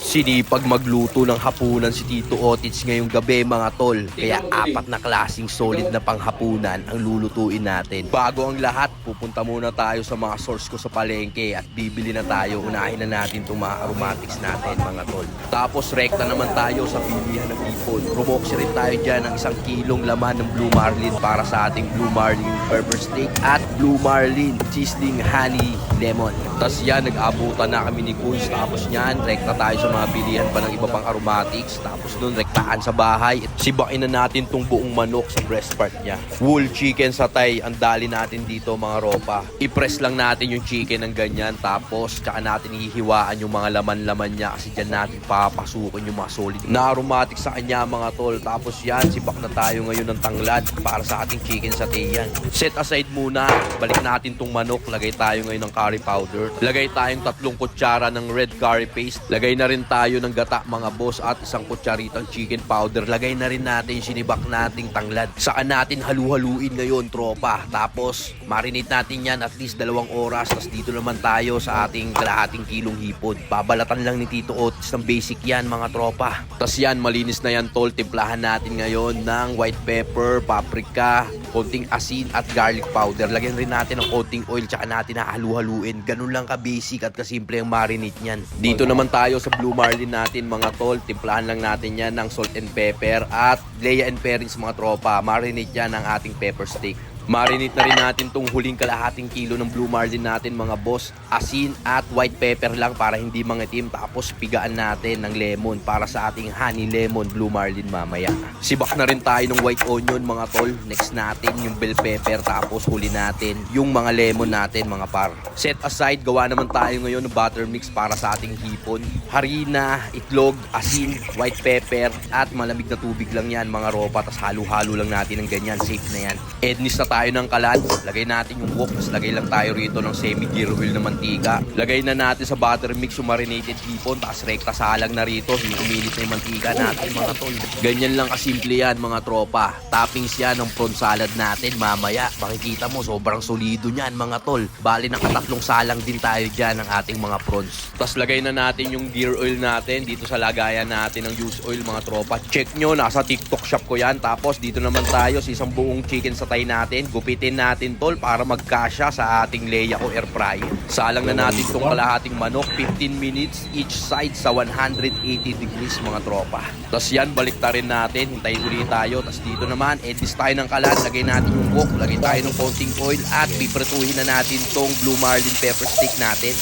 Sinipag magluto ng hapunan si Tito Otits ngayong gabi mga tol. Kaya apat na klaseng solid na panghapunan ang lulutuin natin. Bago ang lahat, pupunta muna tayo sa mga source ko sa palengke at bibili na tayo. Unahin na natin itong mga aromatics natin mga tol. Tapos rekta naman tayo sa bilihan ng ipon. Rumoksi rin tayo dyan ng 1 kilong laman ng Blue Marlin para sa ating Blue Marlin pepper steak at Blue Marlin sizzling honey lemon. Tapos yan, nag-abutan na kami ni Kuys. Tapos yan, rekta tayo sa mga bilihan pa ng iba pang aromatics. Tapos nun, rektaan sa bahay. Sibakin na natin tong buong manok sa breast part niya. Whole chicken sa Thai, ang dali natin dito mga ropa. I-press lang natin yung chicken ng ganyan. Tapos, tsaka natin hihiwaan yung mga laman-laman niya. Kasi dyan natin papasukin yung mga solid na aromatics sa kanya mga tol. Tapos yan, sibak na tayo ngayon ng tanglad para sa ating chicken sa Thai yan. Set aside muna. Balik natin tong manok. Lagay tayo ngayon ng curry powder. Lagay tayong 3 kutsara ng red curry paste. Lagay na rin tayo ng gata mga boss at 1 kutsaritang chicken powder. Lagay na rin natin yung sinibak nating tanglad. Saka natin halu-haluin ngayon tropa. Tapos marinate natin yan at least 2 oras. Tapos dito naman tayo sa ating kalahating kilong hipon. Babalatan lang ni Tito Otis ng basic yan mga tropa. Tapos yan, malinis na yan tol. Timplahan natin ngayon ng white pepper, paprika, konting asin at garlic powder. Lagyan rin natin ng konting oil tsaka natin halu-haluin. Ganun lang ka-basic at kasimple ang marinate niyan. Dito naman tayo sa Blue Marlin natin mga tol. Timplahan lang natin yan ng salt and pepper at Lea and Perrins mga tropa. Marinate yan ng ating pepper steak. Marinate na rin natin tong huling kalahating kilo ng Blue Marlin natin mga boss. Asin at white pepper lang para hindi mangitim. Tapos pigaan natin ng lemon para sa ating honey lemon Blue Marlin mamaya. Sibak na rin tayo ng white onion mga tol. Next natin yung bell pepper. Tapos huli natin yung mga lemon natin mga par. Set aside, gawa naman tayo ngayon ng butter mix para sa ating hipon. Harina, itlog, asin, white pepper at malamig na tubig lang yan mga ropa. Tapos halo-halo lang natin ng ganyan. Safe na yan. Ednis na tayo ng kalan, lagay natin yung wok, tapos lagay lang tayo rito ng semi-gear oil na mantika. Lagay na natin sa butter mix yung marinated hipon, tapos rekta salang na rito, yung uminit na yung mantika natin mga tol. Ganyan lang kasimple yan mga tropa. Toppings yan ng prawn salad natin mamaya. Makikita mo, sobrang solido niyan mga tol. Bali nakatatlong salang din tayo dyan ng ating mga prawns. Tapos lagay na natin yung gear oil natin dito sa lagayan natin ng used oil mga tropa. Check nyo, nasa TikTok shop ko yan. Tapos dito naman tayo sa isang buong chicken sa Thai natin. Gupitin natin tol para magkasya sa ating Lea o air fryer. Salang na natin itong kalahating manok, 15 minutes each side sa 180 degrees mga tropa. Tapos yan, balik ta rin natin, hintayin ulit tayo. Tapos dito naman, edis tayo ng kalan, lagay natin yung wok, lagay tayo ng konting oil at pipretuhin na natin tong Blue Marlin pepper steak natin.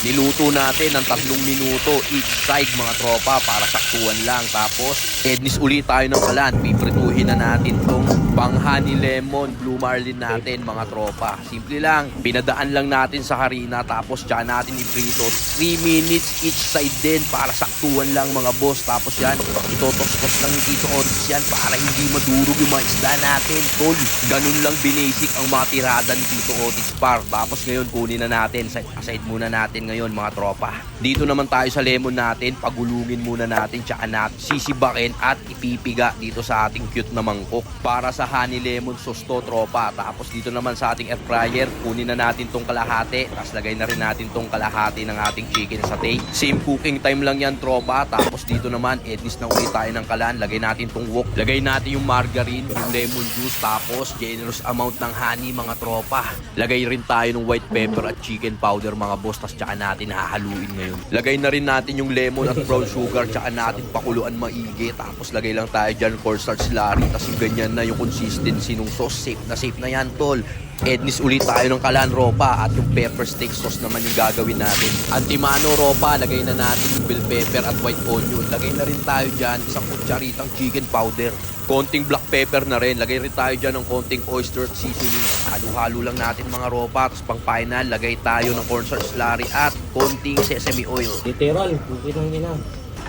Niluto natin ng 3 minuto each side mga tropa para saktuan lang. Tapos ednis ulit tayo ng kalan, pipretuhin na natin tong pang honey lemon Blue Marlin natin mga tropa. Simple lang, pinadaan lang natin sa harina tapos dyan natin iprito 3 minutes each side din para saktuan lang mga boss. Tapos yan, itotos-tos lang yung Tito Otis yan para hindi madurog yung mga isda natin tol. Ganun lang binasic ang mga tirada ni Tito Otis par. Tapos ngayon kunin na natin, aside muna natin ngayon mga tropa. Dito naman tayo sa lemon natin, pagulungin muna natin tsaka natin sisibakin at ipipiga dito sa ating cute na mangkok para sa honey lemon sauce to tropa. Tapos dito naman sa ating air fryer, kunin na natin tong kalahati, tapos lagay na rin natin tong kalahati ng ating chicken satay. Same cooking time lang yan tropa. Tapos dito naman, ednis na ulit tayo ng kalan, lagay natin tong wok, lagay natin yung margarine, yung lemon juice, tapos generous amount ng honey mga tropa. Lagay rin tayo ng white pepper at chicken powder mga boss, tapos tsaka natin hahaluin ngayon. Lagay na rin natin yung lemon at brown sugar, tsaka natin pakuluan maigi. Tapos lagay lang tayo dyan cornstarch slurry, tapos yung ganyan na yung consistency ng sauce. Safe na yan tol. Ednis ulit tayo ng kalan ropa at yung pepper steak sauce naman yung gagawin natin. Antimano ropa, lagay na natin yung bell pepper at white onion. Lagay na rin tayo dyan 1 kutsaritang chicken powder. Konting black pepper na rin. Lagay rin tayo dyan ng konting oyster seasoning. Halo-halo lang natin mga ropa. Tapos pang final, lagay tayo ng cornstarch slurry at konting sesame oil. Literal, okay lang ina.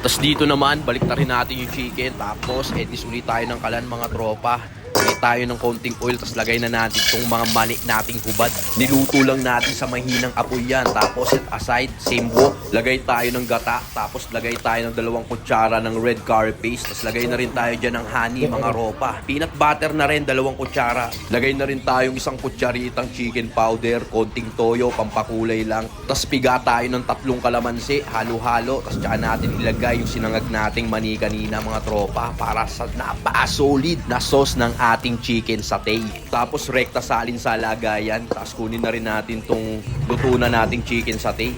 Tapos dito naman, balik na rin natin yung chicken. Tapos edis ulit tayo ng kalan mga tropa. Lagay tayo ng konting oil, tapos lagay na natin itong mga mani nating hubad. Niluto lang natin sa mahinang apoy yan. Tapos set aside, same wok. Lagay tayo ng gata, tapos lagay tayo ng 2 kutsara ng red curry paste. Tapos lagay na rin tayo dyan ng honey, mga ropa. Peanut butter na rin, 2 kutsara. Lagay na rin tayong 1 kutsaritang chicken powder, konting toyo, pampakulay lang. Tapos piga tayo ng 3 kalamansi, halo-halo. Tapos tsaka natin ilagay yung sinangag nating mani kanina, mga tropa, para sa napaka-solid na sauce ng ating chicken satay. Tapos rekta salin sa lagayan. Tapos kunin na rin natin tong luto na nating chicken satay.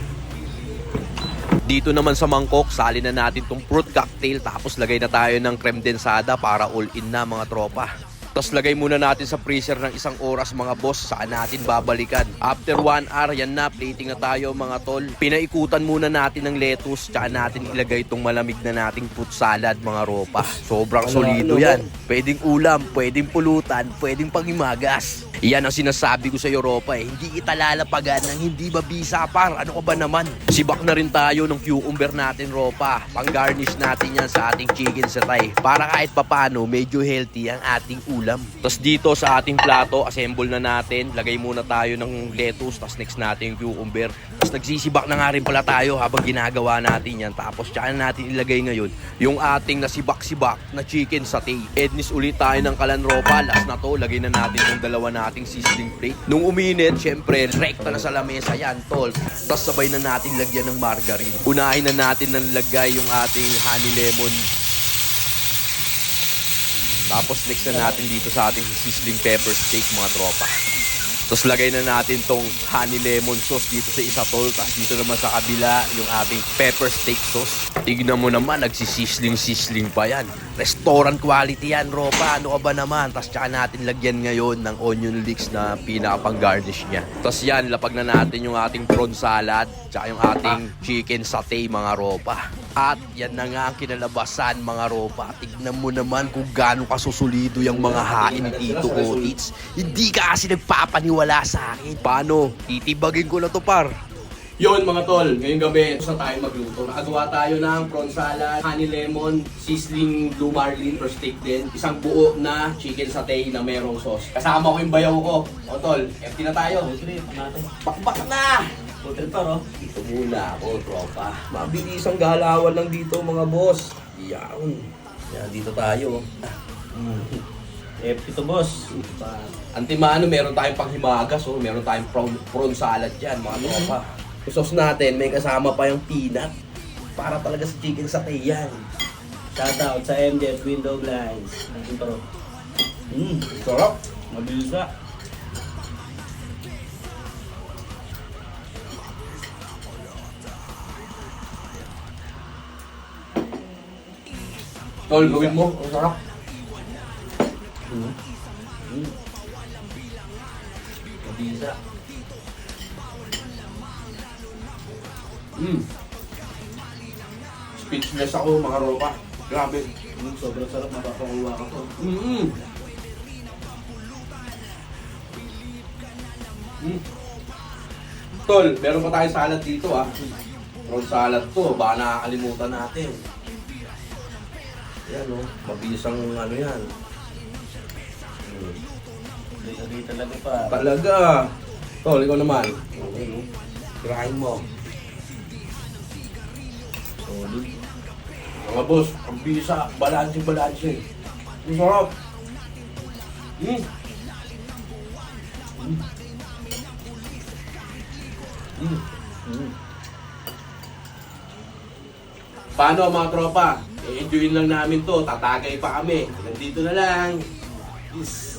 Dito naman sa mangkok, salin na natin tong fruit cocktail. Tapos lagay na tayo ng creme densada para all in na, mga tropa. Tapos lagay muna natin sa freezer ng 1 oras, mga boss. Saan natin babalikan? After 1 hour, yan na, plating na tayo, mga tol. Pinaikutan muna natin ng lettuce, tsaka natin ilagay itong malamig na nating fruit salad, mga ropa. Sobrang solido yan. Pwedeng ulam, pwedeng pulutan, pwedeng pangimagas. Iyan ang sinasabi ko sa Europa eh. Hindi kita lalapagan ng hindi mabisa, par. Ano ka ba naman? Sibak na rin tayo ng cucumber natin, ropa. Pang-garnish natin yan sa ating chicken satay. Para kahit papano, medyo healthy ang ating ulam. Tapos dito sa ating plato, assemble na natin. Lagay muna tayo ng lettuce, tapos next natin yung cucumber. Tapos nagsisibak na nga rin pala tayo habang ginagawa natin yan. Tapos tsaka natin ilagay ngayon yung ating nasibak-sibak na chicken satay. Ednis ulit tayo ng kalan, ropa. Last na to, lagay na natin yung 2 ating sizzling plate. Nung uminit, syempre, rekta na sa lamesa yan, tol. Tapos sabay na natin lagyan ng margarine. Unahin na natin na lagay yung ating honey lemon. Tapos next na natin dito sa ating sizzling pepper steak, mga tropa. Tapos lagay na natin tong honey lemon sauce dito sa isa, tol. Tapos dito naman sa kabila, yung ating pepper steak sauce. Tignan mo naman, nagsisisling-sisling pa yan. Restaurant quality yan, ropa. Ano ka ba naman? Tapos tsaka natin lagyan ngayon ng onion leeks na pinaka-pang-garnish niya. Tapos yan, lapag na natin yung ating prawn salad, tsaka yung ating chicken satay, mga ropa. At yan na nga ang kinalabasan, mga ropa. Tignan mo naman kung gaano kasusulido yung mga hain ni Tito Otits. Hindi ka kasi nagpapaniwala sa akin. Paano? Titibagin ko na to, par. Yun, mga tol, ngayong gabi, saan tayo magluto? Nakagawa tayo ng prawn salad, honey lemon, sizzling blue marlin for steak din, 1 buo na chicken satay na merong sauce. Kasama ko yung bayaw ko. O tol, empty na tayo. Bakbak na! Hotel pa, no? Dito muna ako, tropa. Mabilis ang galawan lang dito, mga boss. Yan. Yan, dito tayo. Empty to, boss. Antimano, meron tayong panghimagas, oh. Meron tayong prawn salad dyan, mga tropa. Yung sauce natin, may kasama pa yung peanut. Para talaga sa chicken satay yan. Shoutout sa MJF Window Blinds. Nandito ro. Sarap. Mabilis ka. Tol, gawin mo. Ang sarap. Mabilis ka. Speechless ako, mga ropa. Grabe. Sobrang sarap, mapapakuha ka to. Tol, meron pa tayong salad dito, ah. Prawn salad to, baka nakakalimutan natin. Yan, oh. Mabilis ang ano yan. Dito talaga pa. Talaga. Tol, ikaw naman. Okay, no? Tirahin mo. Solid. Mga boss, ang bisa, balanse. Ang sarap. Paano, mga tropa? I-enjoyin lang namin to, tatagay pa kami. Hanggang dito na lang. Peace.